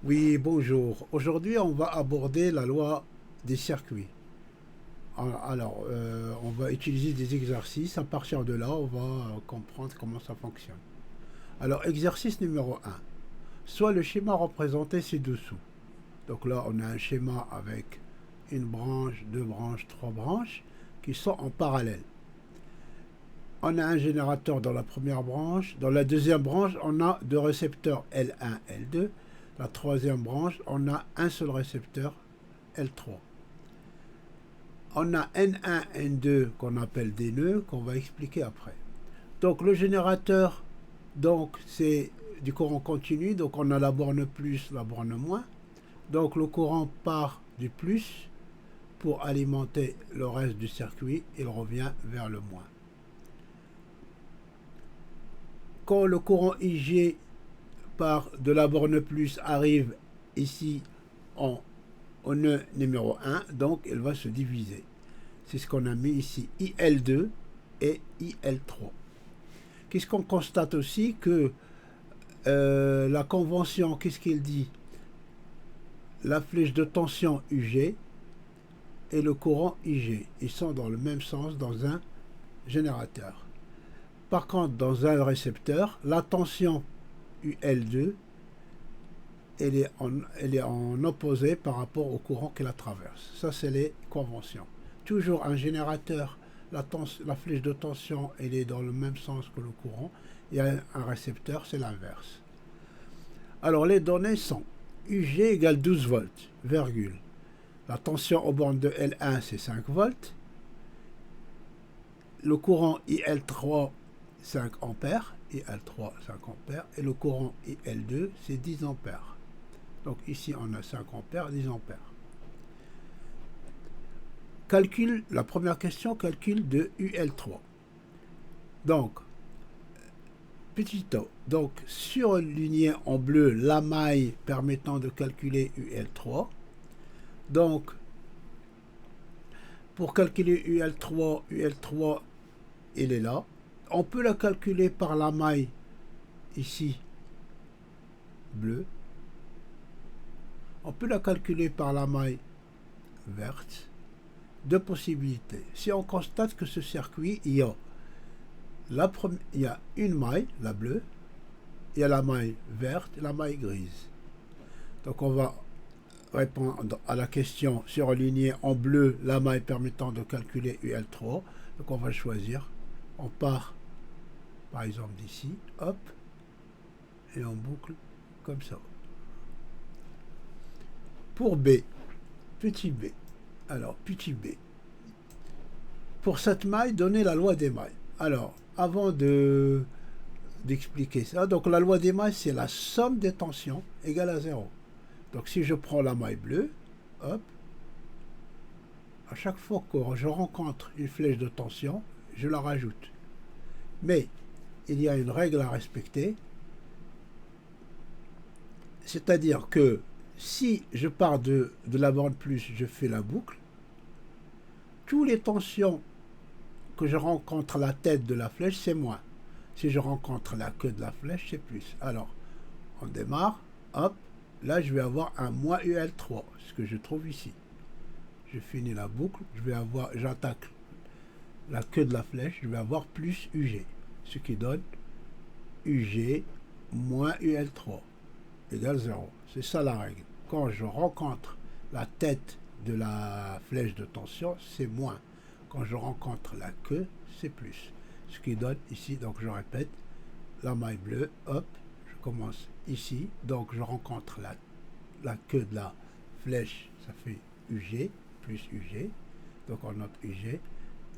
Oui, bonjour. Aujourd'hui, on va aborder la loi des circuits. On va utiliser des exercices. À partir de là, on va comprendre comment ça fonctionne. Alors, exercice numéro un. Soit le schéma représenté ci-dessous. Donc là, on a un schéma avec une branche, deux branches, trois branches qui sont en parallèle. On a un générateur dans la première branche. Dans la deuxième branche, on a deux récepteurs L1, L2. La troisième branche, on a un seul récepteur L3. On a N1, N2 qu'on appelle des nœuds, qu'on va expliquer après. Donc le générateur, donc c'est du courant continu, donc on a la borne plus, la borne moins. Donc le courant part du plus pour alimenter le reste du circuit, il revient vers le moins. Quand le courant IG part de la borne plus arrive ici au nœud numéro 1, donc il va se diviser. C'est ce qu'on a mis ici, IL2 et IL3. Qu'est-ce qu'on constate aussi que la convention, qu'est-ce qu'il dit? La flèche de tension UG et le courant IG, ils sont dans le même sens dans un générateur. Par contre, dans un récepteur, la tension UL2, elle est en opposé par rapport au courant qui la traverse. Ça, c'est les conventions. Toujours un générateur, la flèche de tension, elle est dans le même sens que le courant. Et un récepteur, c'est l'inverse. Alors, les données sont UG égale 12 volts, virgule. La tension aux bornes de L1, c'est 5 volts. Le courant IL3, 5 ampères. IL3, 5 ampères. Et le courant IL2, c'est 10 ampères. Donc ici, on a 5 ampères, 10 ampères. Calcul, la première question, calcul de UL3. Donc, petit o. Donc, surligné en bleu la maille permettant de calculer UL3. Donc, pour calculer UL3, il est là. On peut la calculer par la maille ici, bleue. On peut la calculer par la maille verte. Deux possibilités. Si on constate que ce circuit, il y a une maille, la bleue, il y a la maille verte et la maille grise. Donc on va répondre à la question surlignée en bleu la maille permettant de calculer UL3. Donc on va choisir. On part par exemple d'ici, hop, et on boucle comme ça. Pour B, petit b. Alors, petit b. Pour cette maille, donnez la loi des mailles. Alors, avant d'expliquer ça, donc la loi des mailles, c'est la somme des tensions égale à 0. Donc si je prends la maille bleue, hop, à chaque fois que je rencontre une flèche de tension, je la rajoute. Mais il y a une règle à respecter, c'est-à-dire que si je pars de la borne plus, je fais la boucle, toutes les tensions que je rencontre la tête de la flèche, c'est moins. Si je rencontre la queue de la flèche, c'est plus. Alors, on démarre, hop, là je vais avoir un moins UL3, ce que je trouve ici. Je finis la boucle, j'attaque la queue de la flèche, je vais avoir plus UG, ce qui donne UG moins UL3 égale 0. C'est ça la règle. Quand je rencontre la tête de la flèche de tension, c'est moins. Quand je rencontre la queue, c'est plus. Ce qui donne ici, donc je répète, la maille bleue, hop, je commence ici, donc je rencontre la queue de la flèche, ça fait UG, plus UG, donc on note UG.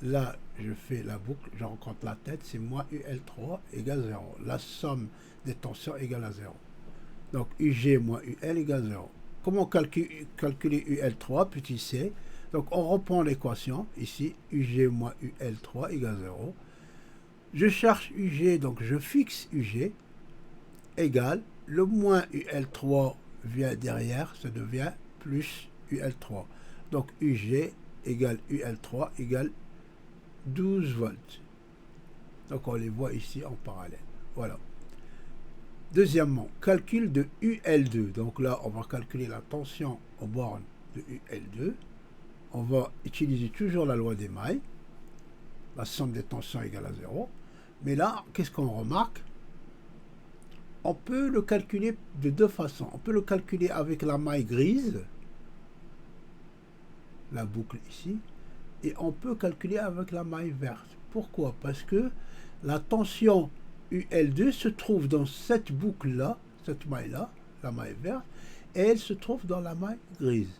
Là, je fais la boucle, je rencontre la tête, c'est moins UL3 égale 0. La somme des tensions égale à 0. Donc UG moins UL égale 0. Comment calculer UL3, petit c? Donc on reprend l'équation, ici, UG moins UL3 égale 0. Je cherche UG, donc je fixe UG, égale, le moins UL3 vient derrière, ça devient plus UL3. Donc UG égale UL3 égale 12 volts. Donc on les voit ici en parallèle. Voilà. Deuxièmement, calcul de UL2. Donc là, on va calculer la tension aux bornes de UL2. On va utiliser toujours la loi des mailles. La somme des tensions égale à 0. Mais là, qu'est-ce qu'on remarque? On peut le calculer de deux façons. On peut le calculer avec la maille grise, la boucle ici, et on peut calculer avec la maille verte. Pourquoi? Parce que la tension UL2 se trouve dans cette boucle-là, cette maille-là, la maille verte, et elle se trouve dans la maille grise.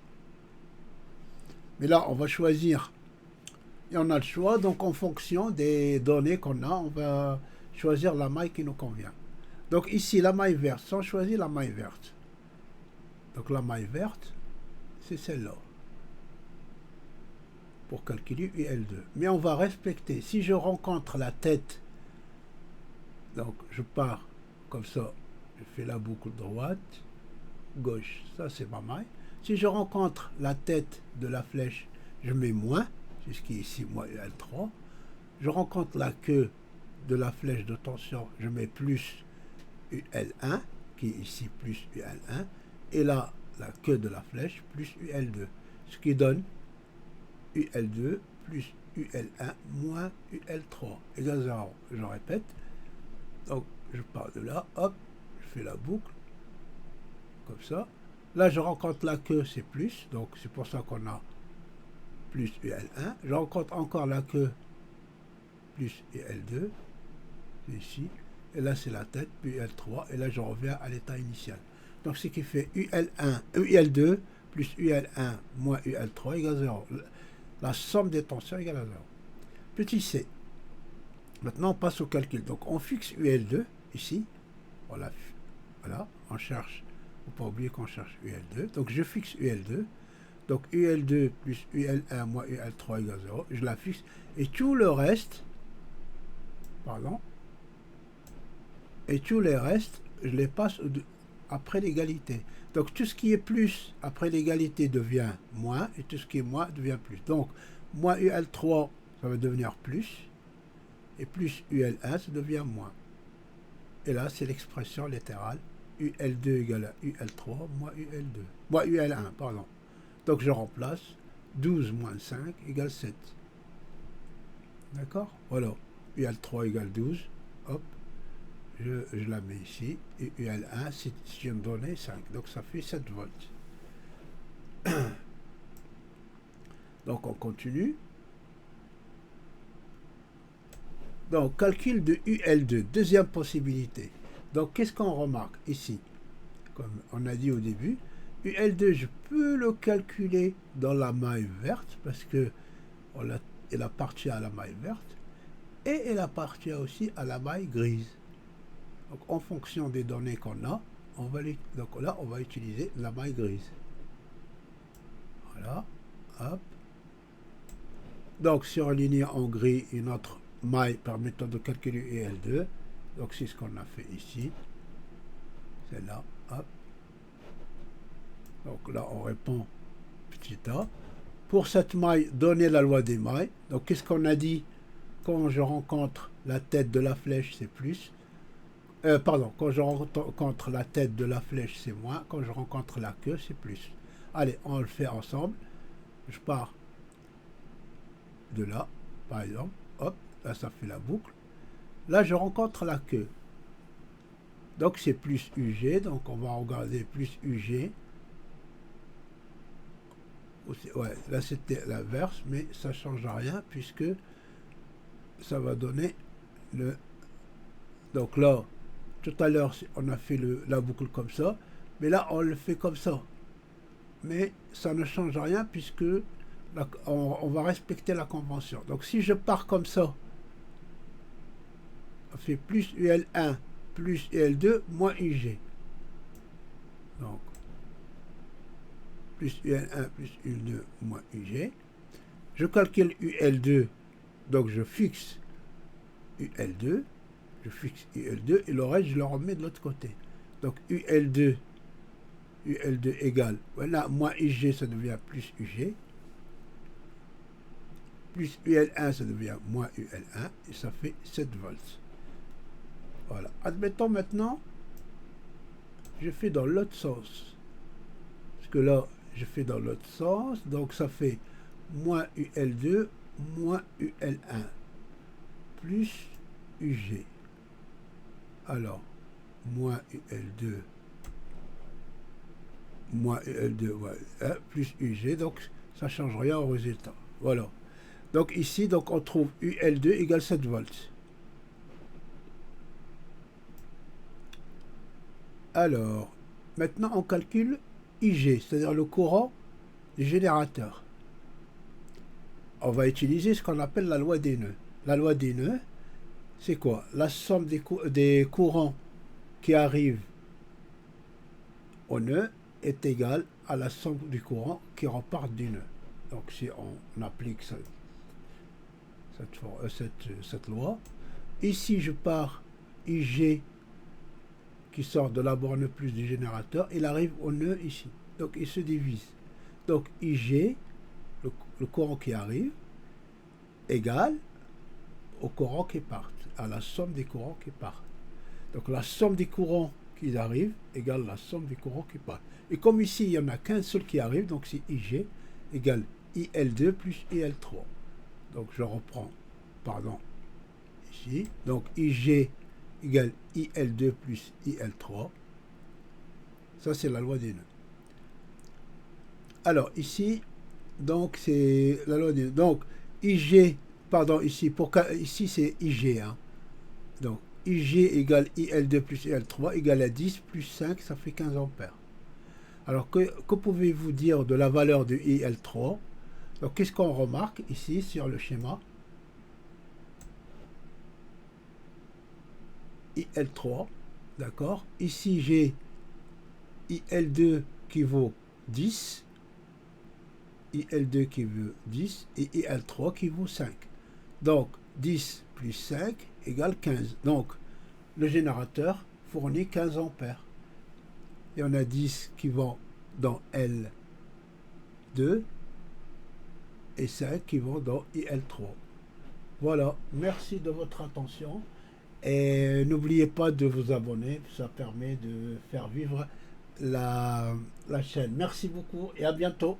Mais là, on va choisir, et on a le choix, donc en fonction des données qu'on a, on va choisir la maille qui nous convient. Donc ici, la maille verte, si on choisit la maille verte, donc la maille verte, c'est celle-là, pour calculer UL2. Mais on va respecter, si je rencontre la tête, donc je pars comme ça, je fais la boucle droite, gauche, ça c'est ma maille. Si je rencontre la tête de la flèche, je mets moins, c'est ce qui est ici, moins UL3. Je rencontre la queue de la flèche de tension, je mets plus UL1, qui est ici plus UL1, et là, la queue de la flèche plus UL2, ce qui donne UL2 plus UL1 moins UL3 égale 0. Je répète, donc je pars de là, hop, je fais la boucle, comme ça. Là, je rencontre la queue, c'est plus, donc c'est pour ça qu'on a plus UL1. Je rencontre encore la queue, plus UL2, c'est ici. Et là, c'est la tête, puis UL3, et là, je reviens à l'état initial. Donc, ce qui fait UL2 plus UL1 moins UL3 égale 0. La somme des tensions égale à 0. Petit c. Maintenant, on passe au calcul. Donc, on fixe UL2, ici. Voilà, on cherche. Il ne faut pas oublier qu'on cherche UL2. Donc, je fixe UL2. Donc, UL2 plus UL1 moins UL3 égale 0. Je la fixe. Et tout le reste, et tous les restes, je les passe après l'égalité. Donc, tout ce qui est plus après l'égalité devient moins, et tout ce qui est moins devient plus. Donc, moins UL3, ça va devenir plus, et plus UL1, ça devient moins. Et là, c'est l'expression littérale. UL2 égale à UL3 moins UL2. Moins UL1, pardon. Donc, je remplace 12 moins 5 égale 7. D'accord? Voilà. UL3 égale 12. Hop. Je la mets ici. Et UL1, c'est une donnée 5. Donc, ça fait 7 volts. Donc, on continue. Donc, calcul de UL2, deuxième possibilité. Donc, qu'est-ce qu'on remarque ici? Comme on a dit au début, UL2, je peux le calculer dans la maille verte parce que elle appartient à la maille verte et elle appartient aussi à la maille grise. Donc, en fonction des données qu'on a, donc là, on va utiliser la maille grise. Voilà, hop. Donc, surligner en gris une autre maille permettant de calculer UL2. Donc, c'est ce qu'on a fait ici. C'est là, hop. Donc là, on répond petit a. Pour cette maille, donner la loi des mailles. Donc, qu'est-ce qu'on a dit? Quand je rencontre la tête de la flèche, c'est plus. Quand je rencontre la tête de la flèche, c'est moins. Quand je rencontre la queue, c'est plus. Allez, on le fait ensemble. Je pars de là, par exemple. Hop, là, ça fait la boucle. Là, je rencontre la queue. Donc, c'est plus UG. Donc, on va regarder plus UG. Ouais, là, c'était l'inverse, mais ça ne change rien puisque ça va donner le... Donc là, tout à l'heure, on a fait la boucle comme ça, mais là, on le fait comme ça. Mais ça ne change rien puisque on va respecter la convention. Donc, si je pars comme ça, on fait plus UL1 plus UL2 moins UG. Donc, plus UL1 plus UL2 moins UG. Je calcule UL2, donc je fixe UL2, et le reste, je le remets de l'autre côté. Donc UL2 égale, voilà, moins UG, ça devient plus UG, plus UL1, ça devient moins UL1, et ça fait 7 volts. Voilà. Admettons maintenant je fais dans l'autre sens. Parce que là, je fais dans l'autre sens, donc ça fait moins UL2 moins UL1 plus UG. Alors, moins UL2 moins UL2 ouais, plus UG, donc ça ne change rien au résultat. Voilà. Donc ici, donc on trouve UL2 égale 7 volts. Alors, maintenant on calcule IG, c'est-à-dire le courant du générateur. On va utiliser ce qu'on appelle la loi des nœuds. La loi des nœuds, c'est quoi? La somme des courants qui arrivent au nœud est égale à la somme du courant qui repart du nœud. Donc si on applique cette loi, ici je pars IG qui sort de la borne plus du générateur, il arrive au nœud ici. Donc il se divise. Donc IG, le courant qui arrive, égale au courant qui part, à la somme des courants qui partent. Donc la somme des courants qui arrivent égale la somme des courants qui partent. Et comme ici, il n'y en a qu'un seul qui arrive, donc c'est IG égale IL2 plus IL3. Donc je reprends, pardon, ici. Donc IG égale IL2 plus IL3. Ça, c'est la loi des nœuds. Alors, ici, donc, c'est la loi des nœuds. Donc, IG, pardon, ici, ici c'est IG. Hein. Donc, IG égale IL2 plus IL3 égale à 10 plus 5, ça fait 15 ampères. Alors, que pouvez-vous dire de la valeur de IL3? Donc, qu'est-ce qu'on remarque ici sur le schéma? IL3, d'accord. Ici, j'ai IL2 qui vaut 10, IL2 qui vaut 10 et IL3 qui vaut 5. Donc, 10 plus 5 égale 15. Donc, le générateur fournit 15 ampères. Il y en a 10 qui vont dans L2 et 5 qui vont dans IL3. Voilà, merci de votre attention. Et n'oubliez pas de vous abonner, ça permet de faire vivre la chaîne. Merci beaucoup et à bientôt.